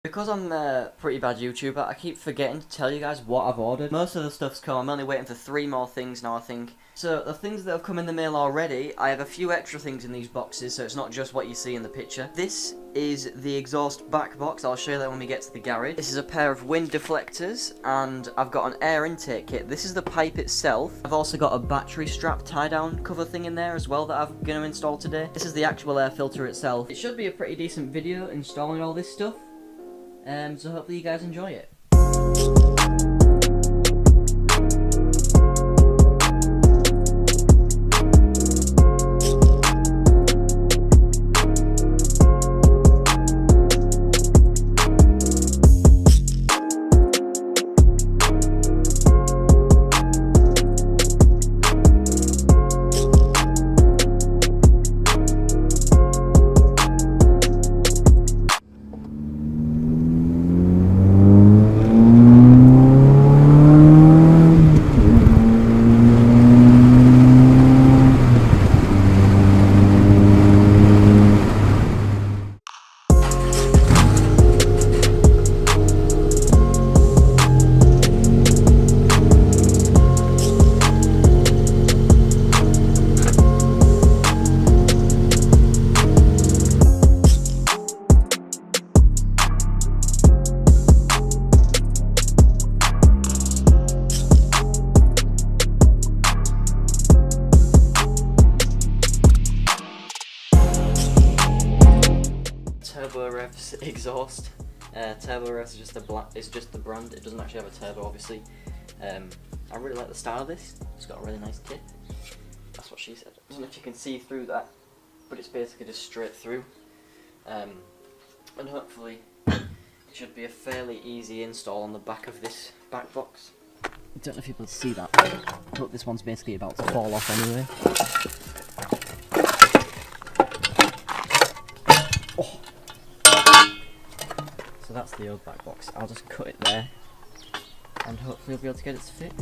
Because I'm a pretty bad YouTuber, I keep forgetting to tell you guys what I've ordered. Most of the stuff's come, I'm only waiting for 3 more things now I think. So the things that have come in the mail already, I have a few extra things in these boxes, so it's not just what you see in the picture. This is the exhaust back box, I'll show you that when we get to the garage. This is a pair of wind deflectors, and I've got an air intake kit. This is the pipe itself. I've also got a battery strap tie-down cover thing in there as well that I'm going to install today. This is the actual air filter itself. It should be a pretty decent video installing all this stuff. So hopefully you guys enjoy it. Turbo Revs exhaust. Turbo Revs is just the brand. It doesn't actually have a turbo, obviously. I really like the style of this. It's got a really nice tip. That's what she said. I don't know if you can see through that, but it's basically just straight through. And hopefully it should be a fairly easy install on the back of this back box. I don't know if you can see that, but this one's basically about to fall off anyway. Oh. So that's the old back box. I'll just cut it there, and hopefully we'll be able to get it to fit.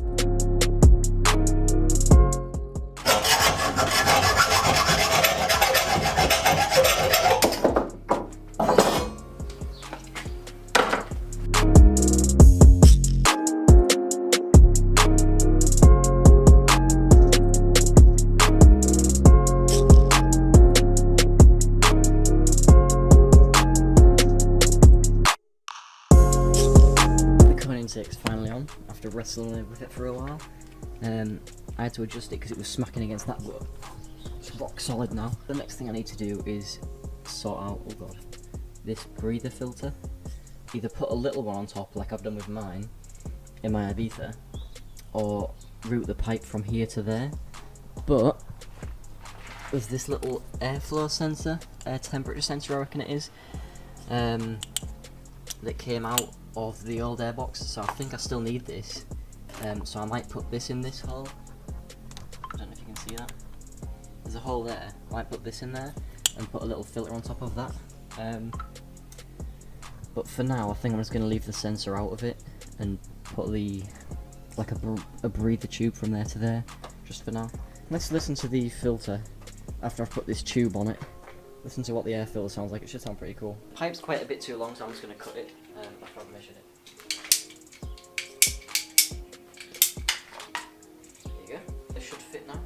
Intake's finally on after wrestling with it for a while. I had to adjust it because it was smacking against that, but it's rock solid now. The next thing I need to do is sort out, oh god, this breather filter. Either put a little one on top like I've done with mine in my Ibiza, or route the pipe from here to there. But there's this little airflow sensor, air temperature sensor I reckon it is, that came out of the old airbox, so I think I still need this. So I might put this in this hole. I don't know if you can see that. There's a hole there. I might put this in there and put a little filter on top of that. But for now, I think I'm just going to leave the sensor out of it and put the like a breather tube from there to there, just for now. Let's listen to the filter after I've put this tube on it. Listen to what the air filter sounds like. It should sound pretty cool. Pipe's quite a bit too long, so I'm just going to cut it after I've measured it. There you go. This should fit now.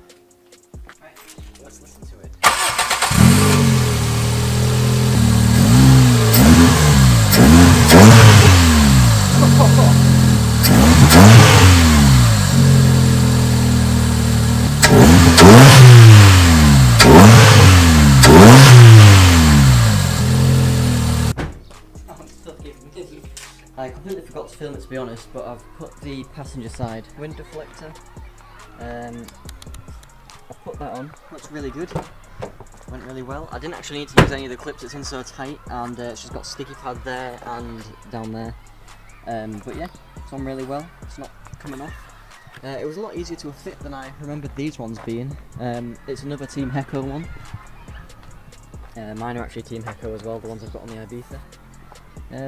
Right, let's listen to it. I completely forgot to film it, to be honest, but I've put the passenger side wind deflector. I've put that on. Looks really good. Went really well. I didn't actually need to use any of the clips, it's in so tight, and it's just got sticky pad there and down there. But yeah, it's on really well. It's not coming off. It was a lot easier to fit than I remembered these ones being. It's another Team Hecko one. Mine are actually Team Hecko as well, the ones I've got on the Ibiza.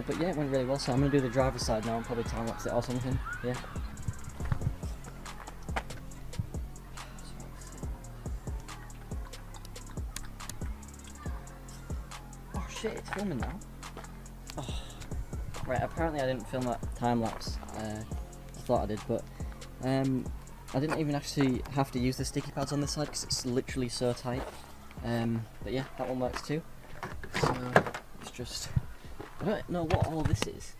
But yeah, it went really well, so I'm going to do the driver's side now and probably time-lapse it or something, yeah. Oh shit, it's filming now. Oh. Right, apparently I didn't film that time lapse. I thought I did, but I didn't even actually have to use the sticky pads on this side because it's literally so tight. But yeah, that one works too. So it's just, I don't know what all this is.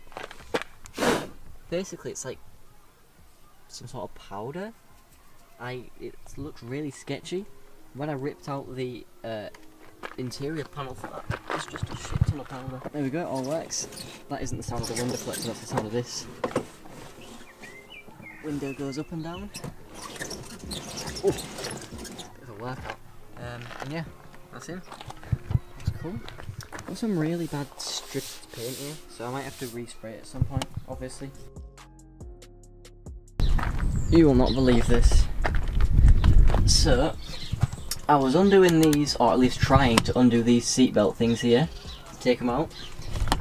Basically, it's like some sort of powder. It looks really sketchy. When I ripped out the interior panel for that, it's just a shit ton of powder. There we go, it all works. That isn't the sound of the wind deflector, that's the sound of this. Window goes up and down. Oh, bit of a workout. And yeah, that's it. That's cool. Got some really bad stripped paint here, so I might have to respray it at some point, obviously. You will not believe this. So, I was undoing these, or at least trying to undo these seatbelt things here, to take them out,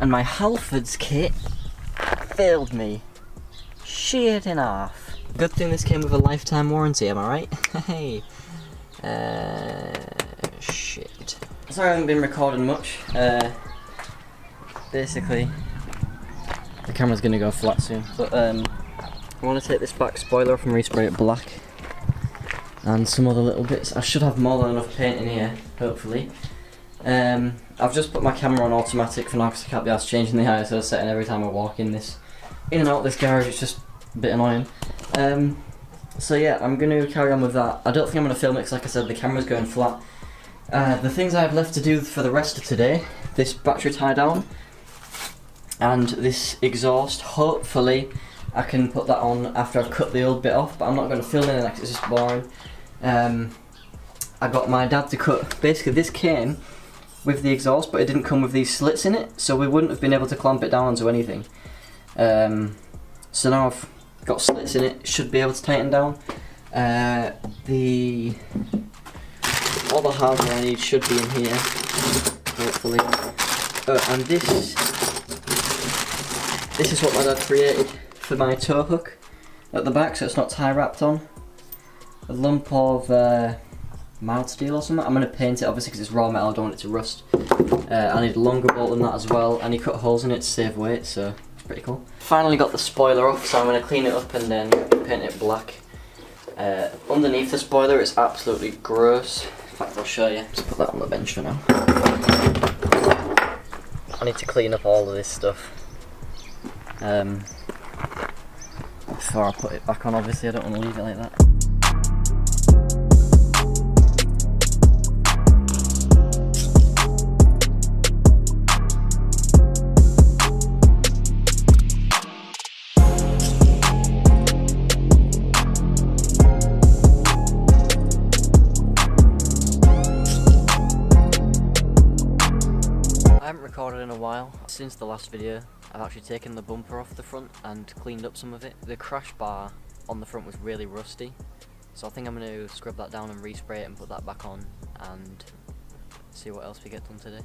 and my Halfords kit failed me. Sheared in half. Good thing this came with a lifetime warranty, am I right? Hey. Shit. Sorry I haven't been recording much. Basically, the camera's gonna go flat soon, but I want to take this back spoiler off and respray it black. And some other little bits. I should have more than enough paint in here, hopefully. I've just put my camera on automatic for now because I can't be asked changing the ISO setting every time I walk in and out this garage. It's just a bit annoying. So yeah, I'm going to carry on with that. I don't think I'm going to film it because, like I said, the camera's going flat. The things I have left to do for the rest of today, this battery tie down and this exhaust, hopefully I can put that on after I've cut the old bit off, but I'm not going to film it because it's just boring. I got my dad to cut, basically this came with the exhaust, but it didn't come with these slits in it, so we wouldn't have been able to clamp it down onto anything. So now I've got slits in it, should be able to tighten down. All the hardware I need should be in here, hopefully. And this is what my dad created for my tow hook at the back, so it's not tie wrapped on. A lump of mild steel or something. I'm going to paint it obviously because it's raw metal, I don't want it to rust. I need a longer bolt than that as well, and he cut holes in it to save weight, so it's pretty cool. Finally got the spoiler off, so I'm going to clean it up and then paint it black. Underneath the spoiler it's absolutely gross. In fact, I'll show you. Just put that on the bench for now. I need to clean up all of this stuff. Before I put it back on, obviously I don't want to leave it like that. I haven't recorded in a while. Since the last video, I've actually taken the bumper off the front and cleaned up some of it. The crash bar on the front was really rusty, so I think I'm going to scrub that down and respray it and put that back on and see what else we get done today.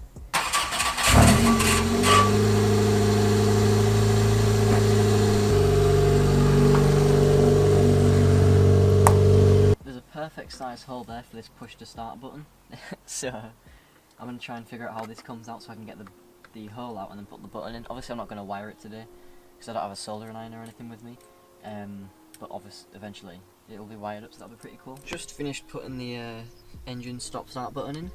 There's a perfect size hole there for this push to start button, so I'm going to try and figure out how this comes out so I can get the hole out and then put the button in. Obviously I'm not going to wire it today because I don't have a soldering iron or anything with me, but obviously eventually it'll be wired up, so that'll be pretty cool. Just finished putting the engine stop start button in.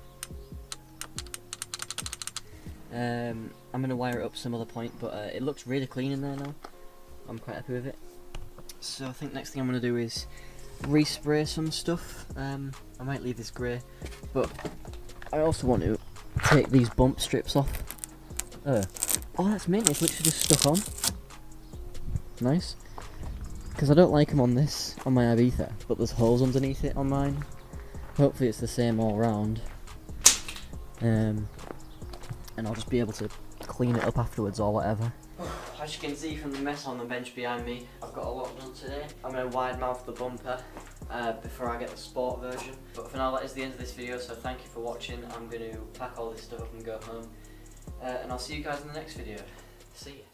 I'm going to wire it up some other point, but it looks really clean in there now. I'm quite happy with it. So I think next thing I'm going to do is respray some stuff. I might leave this grey, but I also want to take these bump strips off. Oh, that's mint, it's literally just stuck on. Nice. Because I don't like them on my Ibiza, but there's holes underneath it on mine. Hopefully it's the same all round. And I'll just be able to clean it up afterwards or whatever. As you can see from the mess on the bench behind me, I've got a lot done today. I'm going to wide mouth the bumper before I get the sport version. But for now, that is the end of this video, so thank you for watching. I'm going to pack all this stuff up and go home. And I'll see you guys in the next video. See ya.